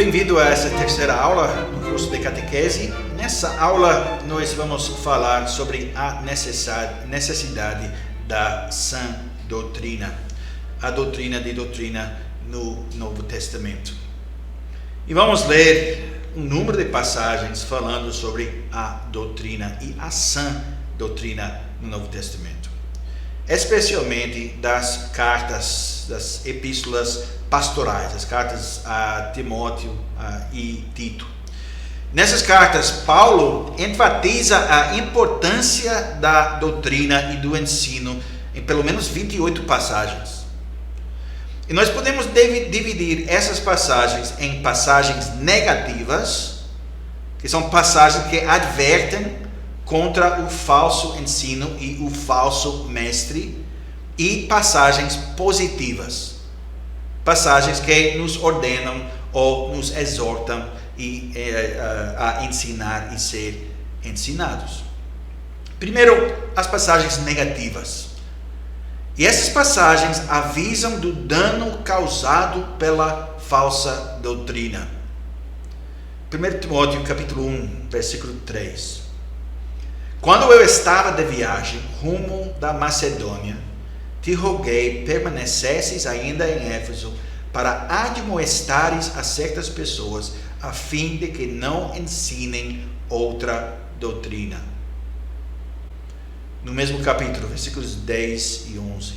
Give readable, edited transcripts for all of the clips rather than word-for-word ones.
Bem-vindo a essa terceira aula do curso de catequese. Nessa aula nós vamos falar sobre a necessidade da sã doutrina, a doutrina no Novo Testamento. E vamos ler um número de passagens falando sobre a doutrina e a sã doutrina no Novo Testamento, especialmente das cartas, das epístolas pastorais, as cartas a Timóteo e Tito. Nessas cartas, Paulo enfatiza a importância da doutrina e do ensino em pelo menos 28 passagens. E nós podemos dividir essas passagens em passagens negativas, que são passagens que advertem contra o falso ensino e o falso mestre, e passagens positivas, passagens que nos ordenam ou nos exortam a ensinar e ser ensinados. Primeiro, as passagens negativas. E essas passagens avisam do dano causado pela falsa doutrina. 1 Timóteo capítulo 1, versículo 3. Quando eu estava de viagem rumo da Macedônia, te roguei permanecesses ainda em Éfeso para admoestares a certas pessoas, a fim de que não ensinem outra doutrina. No mesmo capítulo, versículos 10 e 11.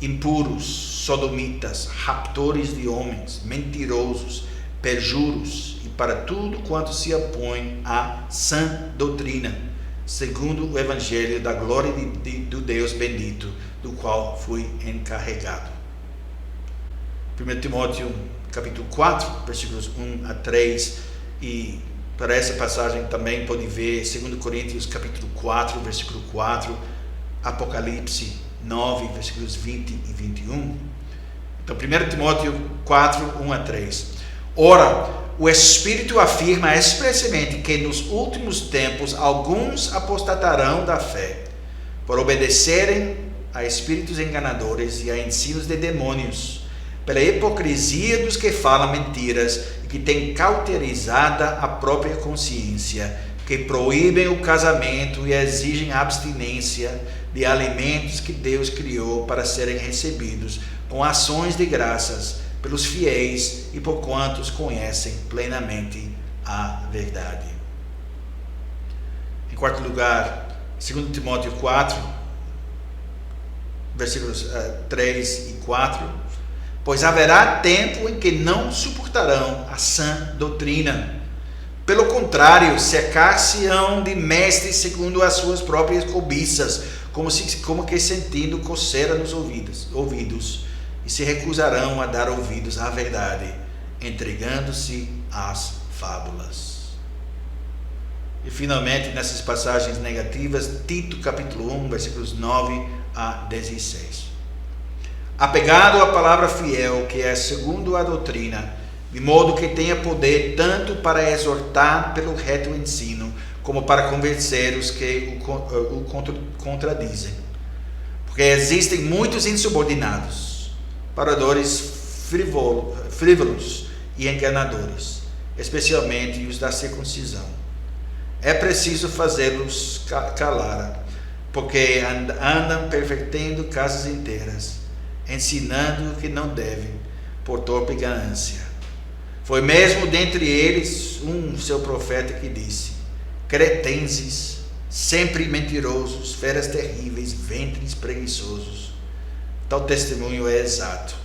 Impuros, sodomitas, raptores de homens, mentirosos, perjuros e para tudo quanto se opõe à sã doutrina, segundo o evangelho da glória do Deus bendito, do qual fui encarregado. 1 Timóteo capítulo 4, versículos 1 a 3, e para essa passagem também pode ver 2 Coríntios capítulo 4, versículo 4, Apocalipse 9, versículos 20 e 21. Então, 1 Timóteo 4, 1 a 3. Ora, o Espírito afirma expressamente que nos últimos tempos alguns apostatarão da fé, por obedecerem a espíritos enganadores e a ensinos de demônios, pela hipocrisia dos que falam mentiras e que têm cauterizada a própria consciência, que proíbem o casamento e exigem abstinência de alimentos que Deus criou para serem recebidos com ações de graças pelos fiéis e por quantos conhecem plenamente a verdade. Em quarto lugar, 2 Timóteo 4, versículos 3 e 4, pois haverá tempo em que não suportarão a sã doutrina. Pelo contrário, cercar-se-ão de mestres segundo as suas próprias cobiças, como que sentindo coceira nos ouvidos, e se recusarão a dar ouvidos à verdade, entregando-se às fábulas. E finalmente, nessas passagens negativas, Tito capítulo 1, versículos 9 a 16. Apegado à palavra fiel, que é segundo a doutrina, de modo que tenha poder tanto para exortar pelo reto ensino, como para convencer os que o contradizem. Porque existem muitos insubordinados, paradores frívolos e enganadores, especialmente os da circuncisão. É preciso fazê-los calar, porque andam pervertendo casas inteiras, ensinando o que não devem, por torpe ganância. Foi mesmo dentre eles seu profeta que disse: cretenses, sempre mentirosos, feras terríveis, ventres preguiçosos. Tal testemunho é exato.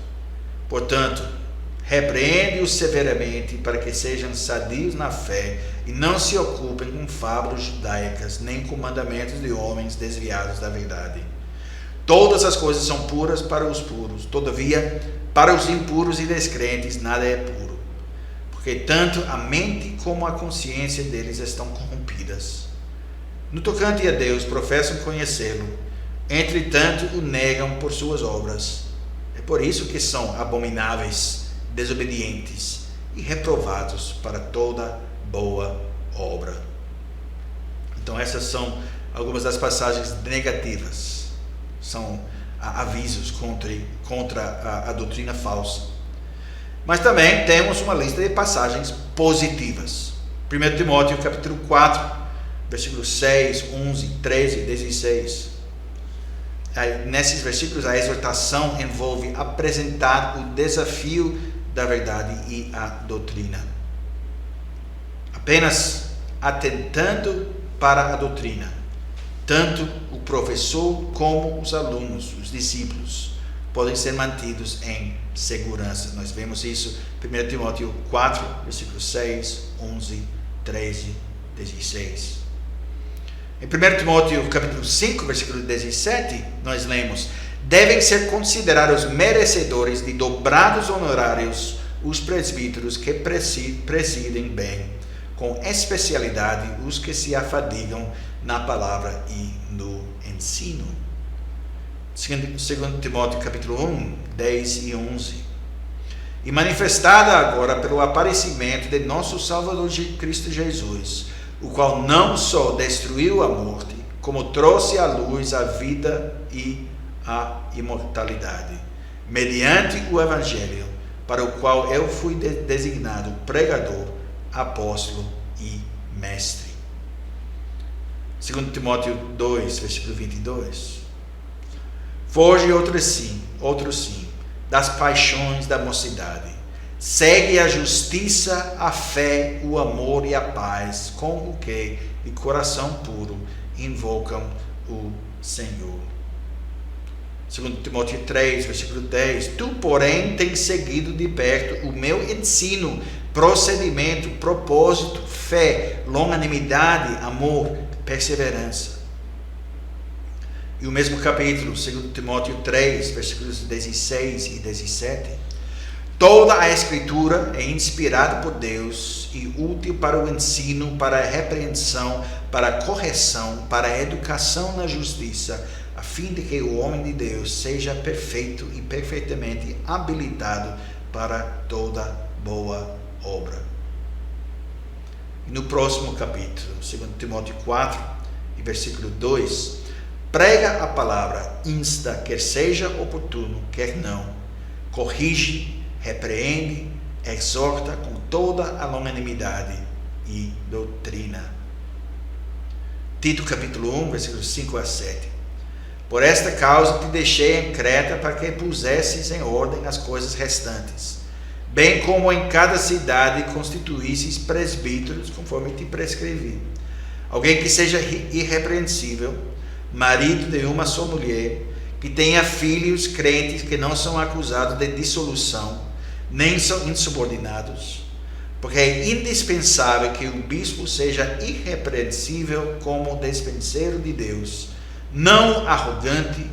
Portanto, repreende-os severamente para que sejam sadios na fé e não se ocupem com fábulas judaicas, nem com mandamentos de homens desviados da verdade. Todas as coisas são puras para os puros, todavia, para os impuros e descrentes nada é puro, porque tanto a mente como a consciência deles estão corrompidas. No tocante a Deus, professam conhecê-lo, entretanto o negam por suas obras. É por isso que são abomináveis, desobedientes e reprovados para toda boa obra. Então essas são algumas das passagens negativas. São avisos contra a doutrina falsa. Mas também temos uma lista de passagens positivas. 1 Timóteo capítulo 4, versículos 6, 11, 13, 16. Nesses versículos a exortação envolve apresentar o desafio da verdade e a doutrina. Apenas atentando para a doutrina, tanto o professor como os alunos, os discípulos, podem ser mantidos em segurança. Nós vemos isso em 1 Timóteo 4, versículos 6, 11, 13, 16. Em 1 Timóteo capítulo 5, versículo 17, nós lemos: devem ser considerados merecedores de dobrados honorários os presbíteros que presidem bem, com especialidade os que se afadigam na palavra e no ensino. 2 Timóteo capítulo 1, 10 e 11. E manifestada agora pelo aparecimento de nosso Salvador Cristo Jesus, o qual não só destruiu a morte, como trouxe à luz a vida e a imortalidade, mediante o Evangelho, para o qual eu fui designado pregador, apóstolo e mestre. 2 Timóteo 2, versículo 22. Foge outro sim, das paixões da mocidade. Segue a justiça, a fé, o amor e a paz, com o que, de coração puro, invocam o Senhor. 2 Timóteo 3, versículo 10. Tu, porém, tens seguido de perto o meu ensino, procedimento, propósito, fé, longanimidade, amor, perseverança. E o mesmo capítulo, 2 Timóteo 3, versículos 16 e 17. Toda a Escritura é inspirada por Deus e útil para o ensino, para a repreensão, para a correção, para a educação na justiça, a fim de que o homem de Deus seja perfeito e perfeitamente habilitado para toda boa obra. E no próximo capítulo, 2 Timóteo 4, e versículo 2, prega a palavra, insta, quer seja oportuno, quer não, corrige, repreende, exorta com toda a longanimidade e doutrina. Tito capítulo 1, versículos 5 a 7. Por esta causa te deixei em Creta, para que pusesses em ordem as coisas restantes, bem como em cada cidade constituísses presbíteros, conforme te prescrevi. Alguém que seja irrepreensível, marido de uma só mulher, que tenha filhos crentes que não são acusados de dissolução, nem são insubordinados, porque é indispensável que o bispo seja irrepreensível como despenseiro de Deus, não arrogante,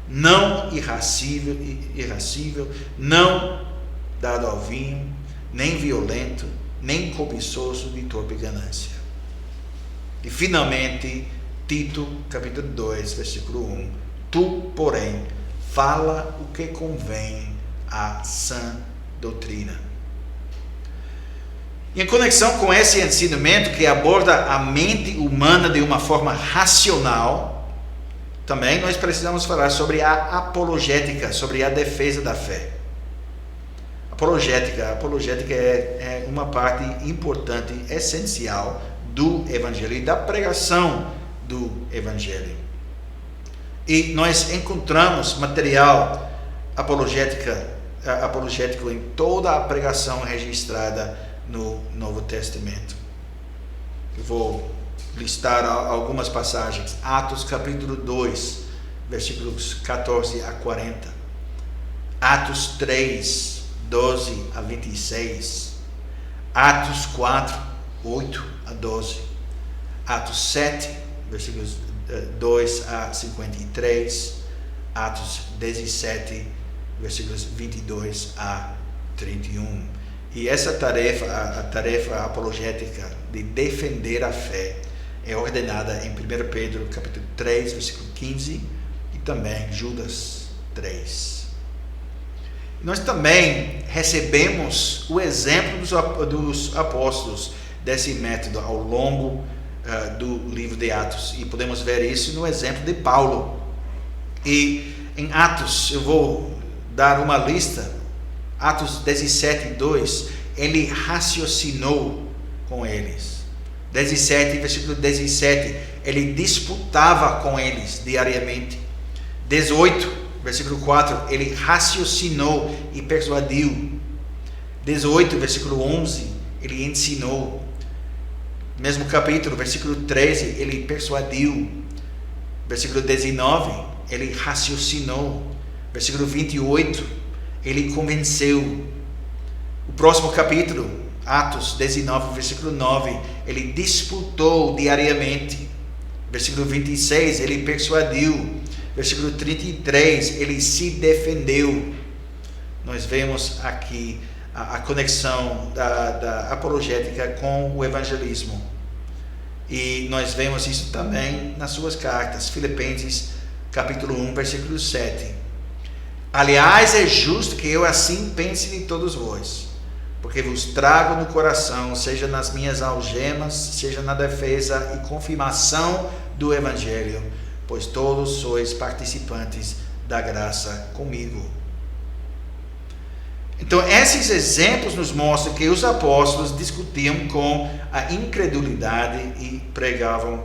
não irascível, não dado ao vinho, nem violento, nem cobiçoso de torpe ganância. E finalmente, Tito capítulo 2, versículo 1. Tu, porém, fala o que convém à sã doutrina. Em conexão com esse ensinamento que aborda a mente humana de uma forma racional, também nós precisamos falar sobre a apologética, sobre a defesa da fé. Apologética é uma parte importante, essencial do Evangelho e da pregação do Evangelho. E nós encontramos material apologético em toda a pregação registrada no Novo Testamento. Eu vou listar algumas passagens. Atos capítulo 2, versículos 14 a 40. Atos 3, 12 a 26. Atos 4, 8 a 12. Atos 7, versículos 2 a 53. Atos 17, versículos 22 a 31. E essa tarefa, a tarefa apologética de defender a fé, é ordenada em 1 Pedro capítulo 3, versículo 15, e também Judas 3. Nós também recebemos o exemplo dos apóstolos desse método ao longo do livro de Atos, e podemos ver isso no exemplo de Paulo. E em Atos, eu vou dar uma lista Atos 17, 2, ele raciocinou com eles. 17, versículo 17, ele disputava com eles diariamente. 18, versículo 4, ele raciocinou e persuadiu. 18, versículo 11, ele ensinou. Mesmo capítulo, versículo 13, ele persuadiu. Versículo 19, ele raciocinou. Versículo 28, ele convenceu. O próximo capítulo, Atos 19, versículo 9, ele disputou diariamente. Versículo 26, ele persuadiu. Versículo 33, ele se defendeu. Nós vemos aqui a conexão da apologética com o evangelismo. E nós vemos isso também nas suas cartas. Filipenses capítulo 1, versículo 7. Aliás, é justo que eu assim pense de todos vós, porque vos trago no coração, seja nas minhas algemas, seja na defesa e confirmação do Evangelho, pois todos sois participantes da graça comigo. Então, esses exemplos nos mostram que os apóstolos discutiam com a incredulidade e pregavam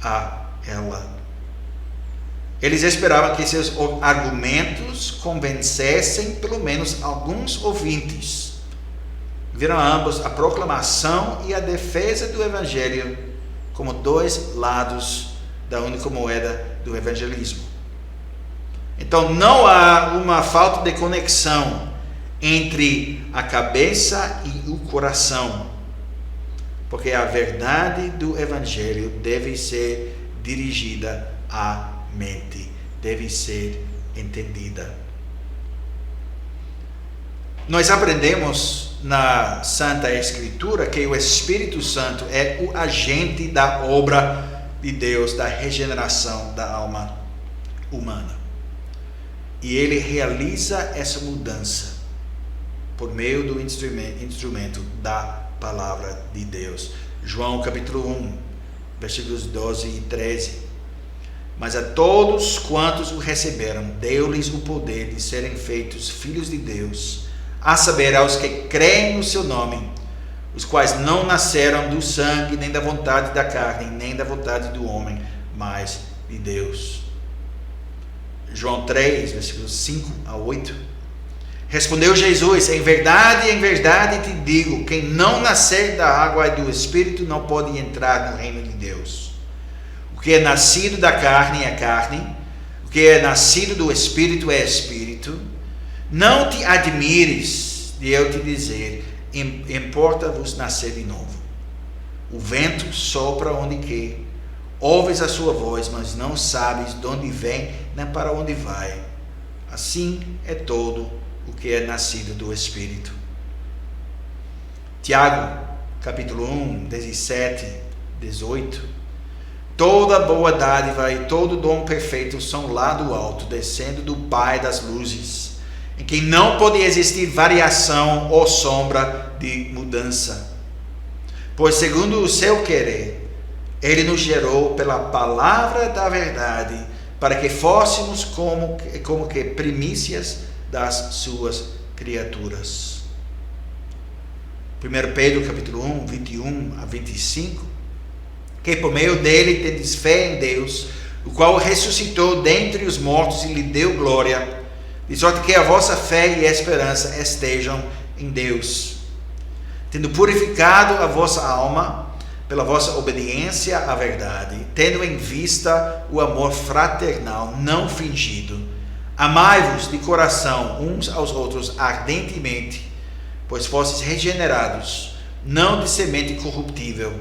a ela. Eles esperavam que seus argumentos convencessem pelo menos alguns ouvintes. Viram ambos a proclamação e a defesa do Evangelho como dois lados da única moeda do evangelismo. Então, não há uma falta de conexão entre a cabeça e o coração, porque a verdade do Evangelho deve ser dirigida à mente, deve ser entendida. Nós aprendemos na Santa Escritura que o Espírito Santo é o agente da obra de Deus, da regeneração da alma humana. E ele realiza essa mudança por meio do instrumento da palavra de Deus. João capítulo 1, versículos 12 e 13. Mas a todos quantos o receberam, deu-lhes o poder de serem feitos filhos de Deus, a saber, aos que creem no seu nome, os quais não nasceram do sangue, nem da vontade da carne, nem da vontade do homem, mas de Deus. João 3, versículos 5 a 8. Respondeu Jesus: em verdade te digo, quem não nascer da água e do Espírito não pode entrar no reino de Deus. O que é nascido da carne é carne, o que é nascido do Espírito é Espírito. Não te admires de eu te dizer, importa-vos nascer de novo. O vento sopra onde quer, ouves a sua voz, mas não sabes de onde vem nem para onde vai. Assim é todo o que é nascido do Espírito. Tiago, capítulo 1, 17, 18. Toda boa dádiva e todo dom perfeito são lá do alto, descendo do Pai das luzes, em quem não pode existir variação ou sombra de mudança. Pois segundo o seu querer, ele nos gerou pela palavra da verdade, para que fôssemos como que primícias das suas criaturas. 1 Pedro capítulo 1, 21 a 25. Que por meio dele tendes fé em Deus, o qual ressuscitou dentre os mortos e lhe deu glória, de sorte que a vossa fé e a esperança estejam em Deus. Tendo purificado a vossa alma pela vossa obediência à verdade, tendo em vista o amor fraternal não fingido, amai-vos de coração uns aos outros ardentemente, pois fostes regenerados, não de semente corruptível,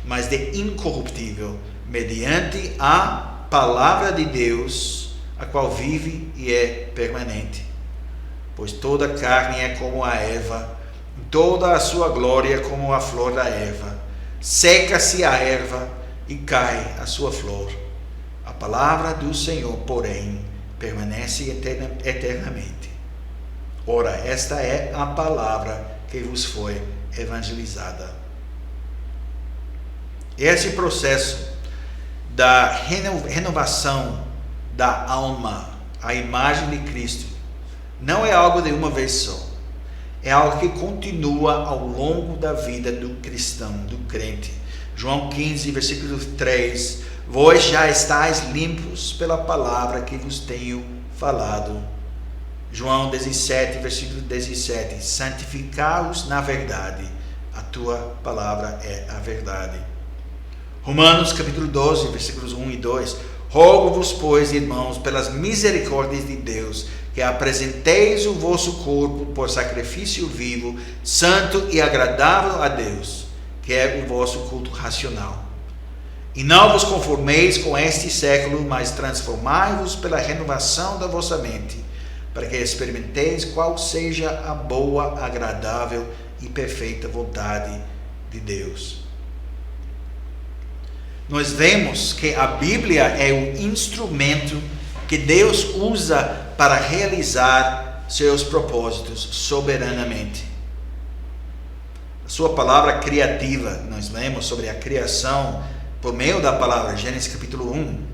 mas de incorruptível, mediante a palavra de Deus, a qual vive e é permanente. Pois toda carne é como a erva, toda a sua glória como a flor da erva. Seca-se a erva e cai a sua flor. A palavra do Senhor, porém, permanece eternamente. Ora, esta é a palavra que vos foi evangelizada. Esse processo da renovação da alma, a imagem de Cristo, não é algo de uma vez só. é algo que continua ao longo da vida do cristão, do crente. João 15, versículo 3: vós já estáis limpos pela palavra que vos tenho falado. João 17, versículo 17: santificai-os na verdade, a tua palavra é a verdade. Romanos capítulo 12, versículos 1 e 2: rogo-vos, pois, irmãos, pelas misericórdias de Deus, que apresenteis o vosso corpo por sacrifício vivo, santo e agradável a Deus, que é o vosso culto racional. E não vos conformeis com este século, mas transformai-vos pela renovação da vossa mente, para que experimenteis qual seja a boa, agradável e perfeita vontade de Deus. Nós vemos que a Bíblia é o instrumento que Deus usa para realizar seus propósitos soberanamente. A sua palavra criativa, nós lemos sobre a criação por meio da palavra, Gênesis capítulo 1,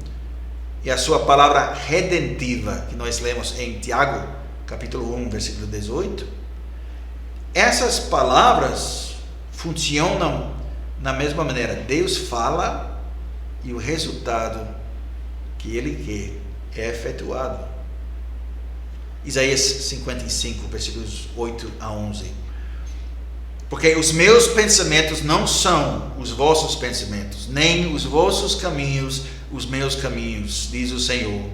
e a sua palavra redentiva, que nós lemos em Tiago capítulo 1, versículo 18. Essas palavras funcionam na mesma maneira. Deus fala e o resultado que Ele quer é efetuado. Isaías 55, versículos 8 a 11. Porque os meus pensamentos não são os vossos pensamentos, nem os vossos caminhos os meus caminhos, diz o Senhor.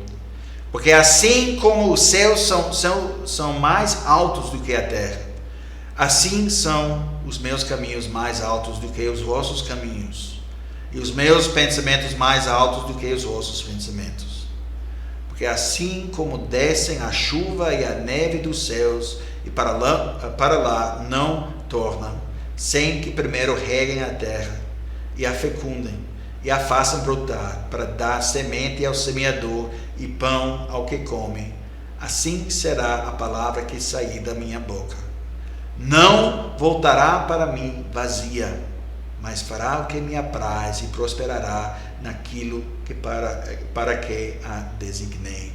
Porque assim como os céus são mais altos do que a terra, assim são os meus caminhos mais altos do que os vossos caminhos, e os meus pensamentos mais altos do que os vossos pensamentos. Porque assim como descem a chuva e a neve dos céus, e para lá não tornam, sem que primeiro reguem a terra, e a fecundem, e a façam brotar, para dar semente ao semeador e pão ao que come, assim será a palavra que sair da minha boca. Não voltará para mim vazia, mas fará o que me apraz e prosperará naquilo que para que a designei.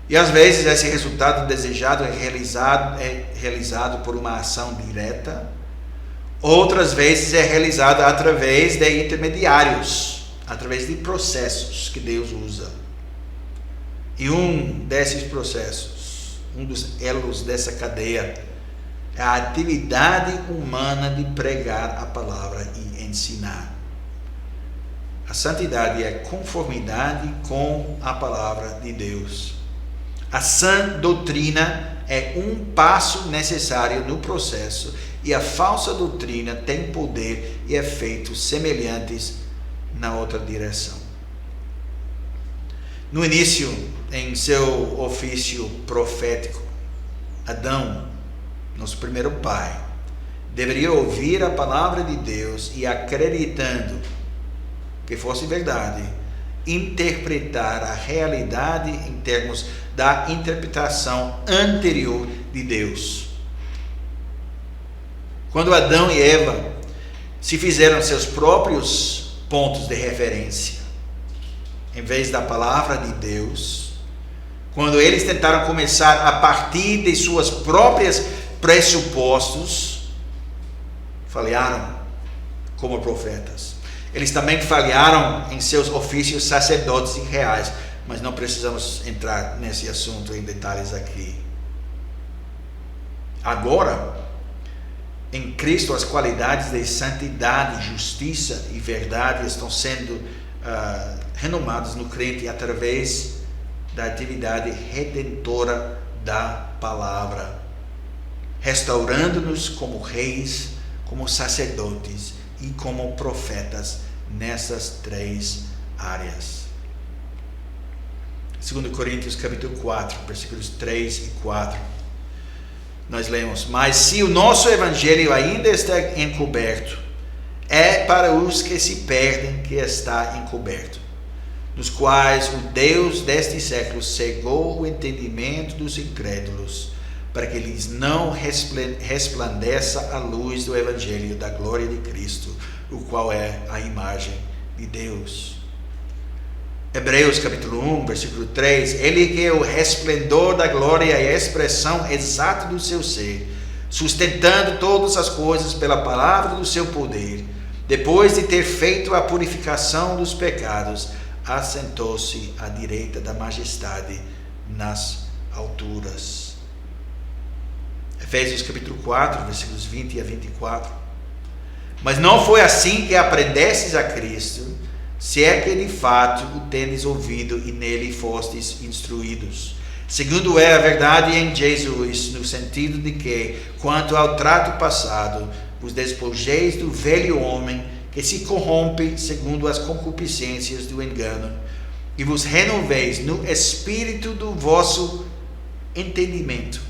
E às vezes esse resultado desejado é realizado por uma ação direta, outras vezes é realizado através de intermediários, através de processos que Deus usa. E um desses processos, um dos elos dessa cadeia, é a atividade humana de pregar a palavra e ensinar. A santidade é conformidade com a palavra de Deus. A sã doutrina é um passo necessário no processo, e a falsa doutrina tem poder e efeitos semelhantes na outra direção. No início, em seu ofício profético, Adão, nosso primeiro pai, deveria ouvir a palavra de Deus e, acreditando que fosse verdade, interpretar a realidade em termos da interpretação anterior de Deus. Quando Adão e Eva se fizeram seus próprios pontos de referência, em vez da palavra de Deus, quando eles tentaram começar a partir de suas próprias pressupostos, falharam como profetas. Eles também falharam em seus ofícios sacerdotes e reais, mas não precisamos entrar nesse assunto em detalhes aqui. Agora, em Cristo, as qualidades de santidade, justiça e verdade estão sendo renomadas no crente através da atividade redentora da palavra, restaurando-nos como reis, como sacerdotes e como profetas nessas três áreas. 2 Coríntios capítulo 4, versículos 3 e 4. Nós lemos: mas se o nosso evangelho ainda está encoberto, é para os que se perdem que está encoberto, nos quais o Deus deste século cegou o entendimento dos incrédulos, para que lhes não resplandeça a luz do evangelho da glória de Cristo, o qual é a imagem de Deus. Hebreus capítulo 1, versículo 3, ele que é o resplendor da glória e a expressão exata do seu ser, sustentando todas as coisas pela palavra do seu poder, depois de ter feito a purificação dos pecados, assentou-se à direita da majestade nas alturas. Efésios capítulo 4, versículos 20 a 24. Mas não foi assim que aprendestes a Cristo, se é que de fato o tendes ouvido e nele fostes instruídos, segundo é a verdade em Jesus, no sentido de que, quanto ao trato passado, vos despojeis do velho homem que se corrompe segundo as concupiscências do engano, e vos renoveis no espírito do vosso entendimento,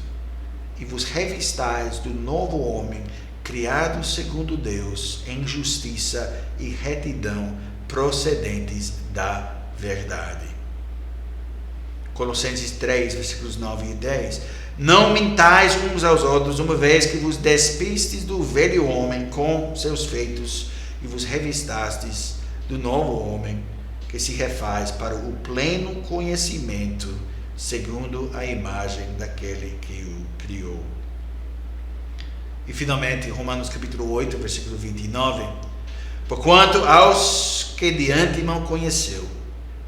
e vos revistais do novo homem, criado segundo Deus, em justiça e retidão, procedentes da verdade. Colossenses 3, versículos 9 e 10. Não mintais uns aos outros, uma vez que vos despistes do velho homem com seus feitos, e vos revistastes do novo homem, que se refaz para o pleno conhecimento, segundo a imagem daquele que o criou. E finalmente, Romanos capítulo 8, versículo 29. Porquanto aos que de antemão conheceu,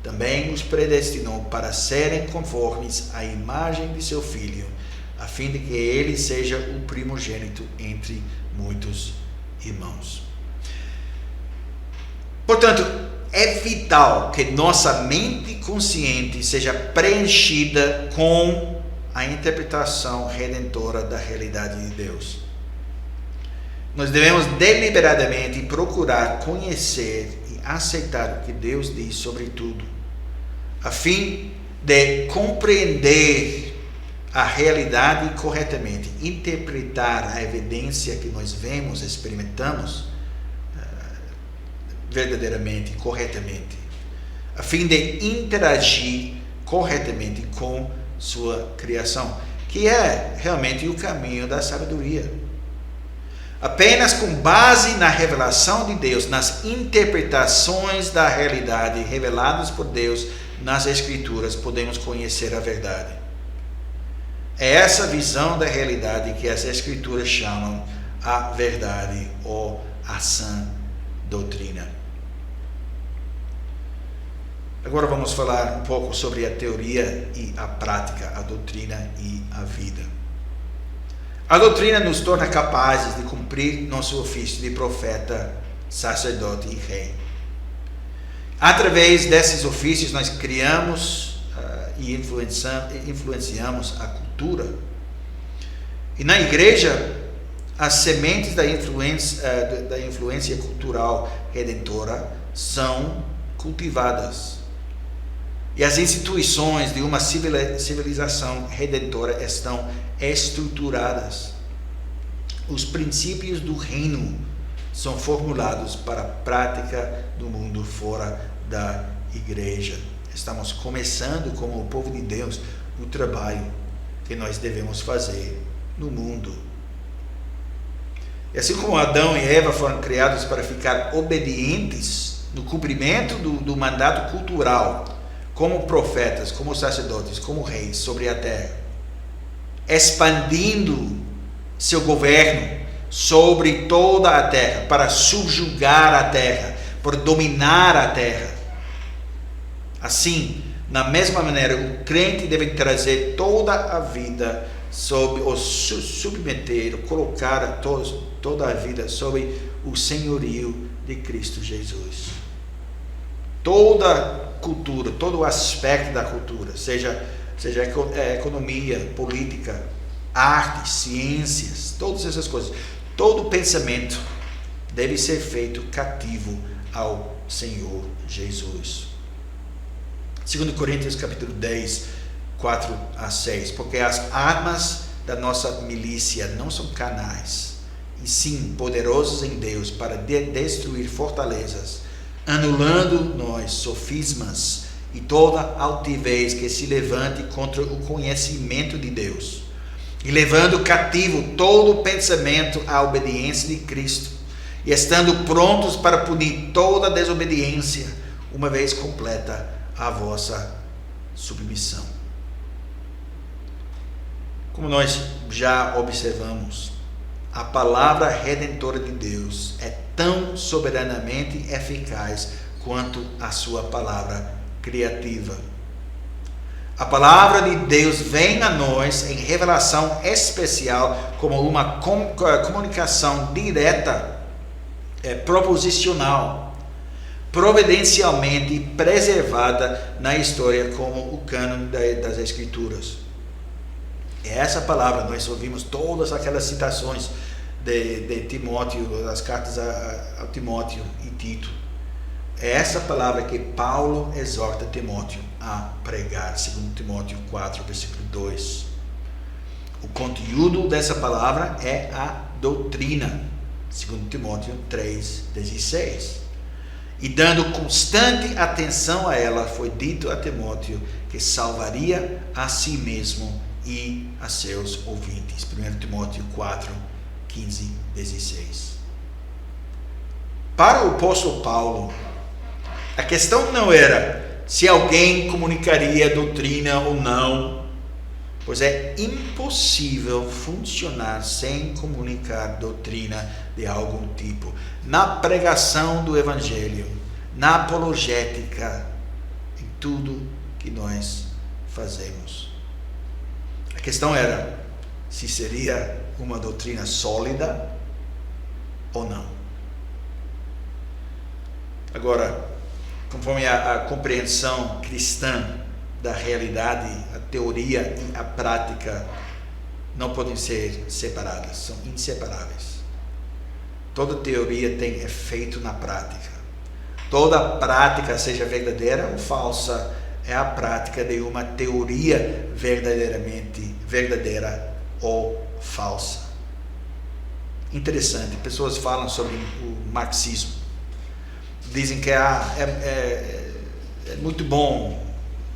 também os predestinou para serem conformes à imagem de seu Filho, a fim de que ele seja o primogênito entre muitos irmãos. Portanto, é vital que nossa mente consciente seja preenchida com a interpretação redentora da realidade de Deus. Nós devemos deliberadamente procurar conhecer e aceitar o que Deus diz sobre tudo, a fim de compreender a realidade corretamente, interpretar a evidência que nós vemos, experimentamos verdadeiramente, corretamente, a fim de interagir corretamente com sua criação, que é realmente o caminho da sabedoria. Apenas com base na revelação de Deus, nas interpretações da realidade reveladas por Deus nas Escrituras, podemos conhecer a verdade. É essa visão da realidade que as Escrituras chamam a verdade ou a sã doutrina. Agora vamos falar um pouco sobre a teoria e a prática, a doutrina e a vida. A doutrina nos torna capazes de cumprir nosso ofício de profeta, sacerdote e rei. Através desses ofícios nós criamos e influenciamos a cultura. E na igreja, as sementes da influência cultural redentora são cultivadas. E as instituições de uma civilização redentora estão estruturadas. Os princípios do reino são formulados para a prática do mundo fora da igreja. Estamos começando, como o povo de Deus, o trabalho que nós devemos fazer no mundo. E assim como Adão e Eva foram criados para ficar obedientes no cumprimento do mandato cultural, como profetas, como sacerdotes, como reis sobre a terra, expandindo seu governo sobre toda a terra, para subjugar a terra, para dominar a terra. Assim, na mesma maneira, o crente deve trazer toda a vida ou submeter, colocar toda a vida sob o senhorio de Cristo Jesus. Toda cultura, todo o aspecto da cultura, seja economia, política, arte, ciências, todas essas coisas, todo pensamento deve ser feito cativo ao Senhor Jesus. 2 Coríntios capítulo 10, 4 a 6, porque as armas da nossa milícia não são carnais, e sim poderosos em Deus para destruir fortalezas, anulando nós sofismas e toda altivez que se levante contra o conhecimento de Deus, e levando cativo todo pensamento à obediência de Cristo, e estando prontos para punir toda desobediência, uma vez completa a vossa submissão. Como nós já observamos, a palavra redentora de Deus é tão soberanamente eficaz quanto a sua palavra criativa. A palavra de Deus vem a nós em revelação especial como uma comunicação direta, proposicional, providencialmente preservada na história como o cânon das Escrituras. É essa palavra, nós ouvimos todas aquelas citações de Timóteo, as cartas a Timóteo e Tito. É essa palavra que Paulo exorta Timóteo a pregar, segundo Timóteo 4, versículo 2. O conteúdo dessa palavra é a doutrina, segundo Timóteo 3, 16. E dando constante atenção a ela, foi dito a Timóteo que salvaria a si mesmo e a seus ouvintes. 1 Timóteo 4, 15, 16. Para o apóstolo Paulo, a questão não era se alguém comunicaria a doutrina ou não, pois é impossível funcionar sem comunicar doutrina de algum tipo. Na pregação do Evangelho, na apologética, em tudo que nós fazemos. A questão era se seria uma doutrina sólida ou não. Agora, conforme a compreensão cristã da realidade, a teoria e a prática não podem ser separadas, são inseparáveis. Toda teoria tem efeito na prática. Toda prática, seja verdadeira ou falsa, é a prática de uma teoria verdadeiramente verdadeira ou falsa. Interessante, pessoas falam sobre o marxismo. Dizem que é muito bom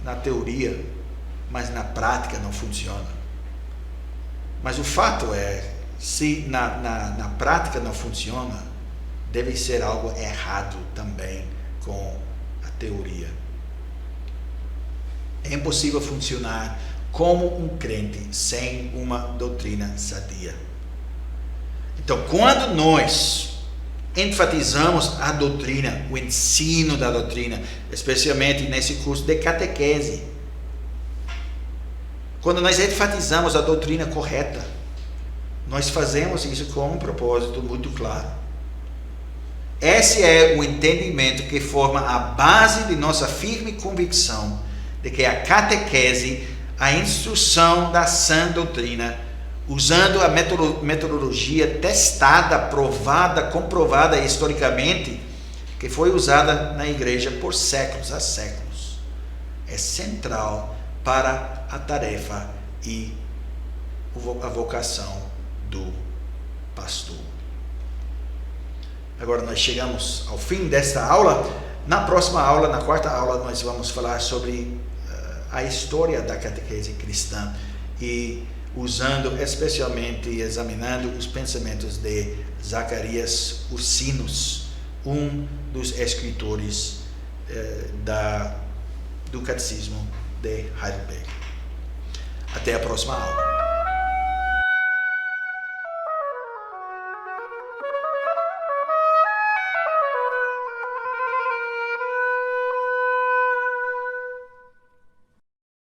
na teoria, mas na prática não funciona. Mas o fato é, se na prática não funciona, deve ser algo errado também com a teoria. É impossível funcionar como um crente sem uma doutrina sadia. Então, quando nós enfatizamos a doutrina, o ensino da doutrina, especialmente nesse curso de catequese, quando nós enfatizamos a doutrina correta, nós fazemos isso com um propósito muito claro. Esse é o entendimento que forma a base de nossa firme convicção de que a catequese, a instrução da sã doutrina, usando a metodologia testada, provada, comprovada historicamente, que foi usada na igreja por séculos a séculos, é central para a tarefa e a vocação do pastor. Agora nós chegamos ao fim desta aula. Na próxima aula, na quarta aula, nós vamos falar sobre a história da catequese cristã e usando especialmente, examinando os pensamentos de Zacarias Ursinus, um dos escritores do Catecismo de Heidelberg. Até a próxima aula.